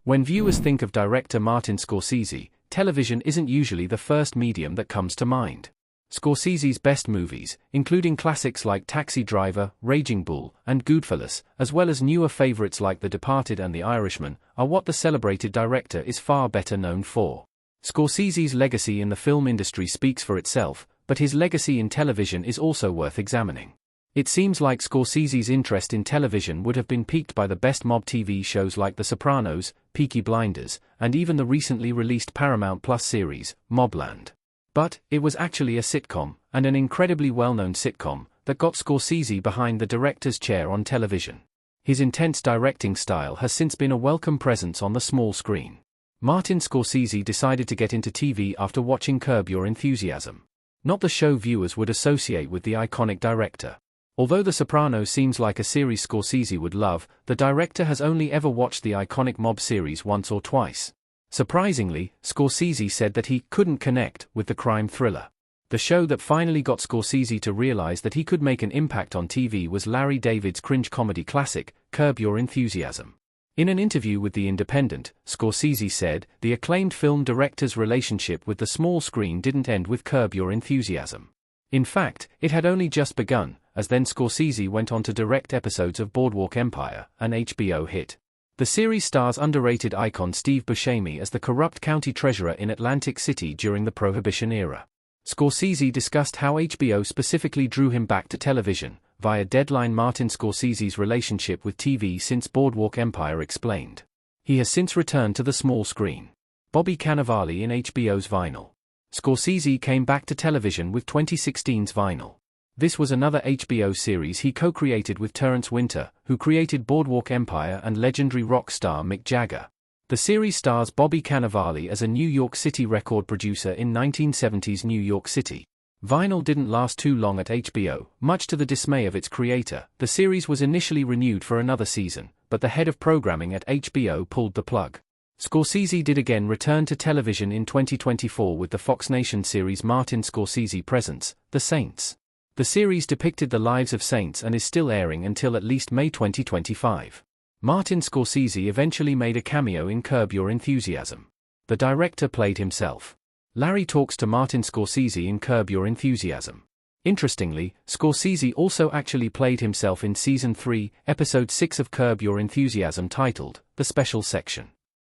When viewers think of director Martin Scorsese, television isn't usually the first medium that comes to mind. Scorsese's best movies, including classics like Taxi Driver, Raging Bull, and Goodfellas, as well as newer favorites like The Departed and The Irishman, are what the celebrated director is far better known for. Scorsese's legacy in the film industry speaks for itself, but his legacy in television is also worth examining. It seems like Scorsese's interest in television would have been piqued by the best mob TV shows like The Sopranos, Peaky Blinders, and even the recently released Paramount Plus series, Mobland. But it was actually a sitcom, and an incredibly well-known sitcom, that got Scorsese behind the director's chair on television. His intense directing style has since been a welcome presence on the small screen. Martin Scorsese decided to get into TV after watching Curb Your Enthusiasm. Not the show viewers would associate with the iconic director. Although The Sopranos seems like a series Scorsese would love, the director has only ever watched the iconic mob series once or twice. Surprisingly, Scorsese said that he couldn't connect with the crime thriller. The show that finally got Scorsese to realize that he could make an impact on TV was Larry David's cringe comedy classic, Curb Your Enthusiasm. In an interview with The Independent, Scorsese said, "The acclaimed film director's relationship with the small screen didn't end with Curb Your Enthusiasm. In fact, it had only just begun, as then Scorsese went on to direct episodes of Boardwalk Empire, an HBO hit. The series stars underrated icon Steve Buscemi as the corrupt county treasurer in Atlantic City during the Prohibition era." Scorsese discussed how HBO specifically drew him back to television. Via Deadline, Martin Scorsese's relationship with TV since Boardwalk Empire explained. He has since returned to the small screen. Bobby Cannavale in HBO's Vinyl. Scorsese came back to television with 2016's Vinyl. This was another HBO series he co-created with Terrence Winter, who created Boardwalk Empire and legendary rock star Mick Jagger. The series stars Bobby Cannavale as a New York City record producer in 1970s New York City. Vinyl didn't last too long at HBO, much to the dismay of its creator. The series was initially renewed for another season, but the head of programming at HBO pulled the plug. Scorsese did again return to television in 2024 with the Fox Nation series Martin Scorsese Presents: The Saints. The series depicted the lives of saints and is still airing until at least May 2025. Martin Scorsese eventually made a cameo in Curb Your Enthusiasm. The director played himself. Larry talks to Martin Scorsese in Curb Your Enthusiasm. Interestingly, Scorsese also actually played himself in Season 3, Episode 6 of Curb Your Enthusiasm titled, The Special Section.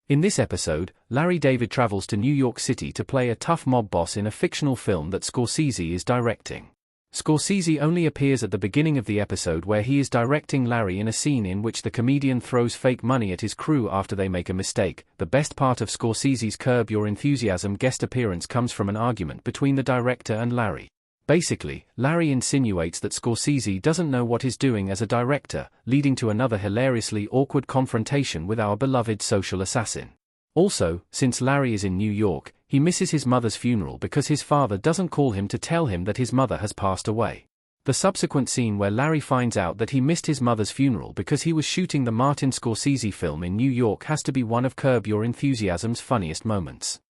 In this episode, Larry David travels to New York City to play a tough mob boss in a fictional film that Scorsese is directing. Scorsese only appears at the beginning of the episode where he is directing Larry in a scene in which the comedian throws fake money at his crew after they make a mistake. The best part of Scorsese's Curb Your Enthusiasm guest appearance comes from an argument between the director and Larry. Basically, Larry insinuates that Scorsese doesn't know what he's doing as a director, leading to another hilariously awkward confrontation with our beloved social assassin. Also, since Larry is in New York, he misses his mother's funeral because his father doesn't call him to tell him that his mother has passed away. The subsequent scene where Larry finds out that he missed his mother's funeral because he was shooting the Martin Scorsese film in New York has to be one of Curb Your Enthusiasm's funniest moments.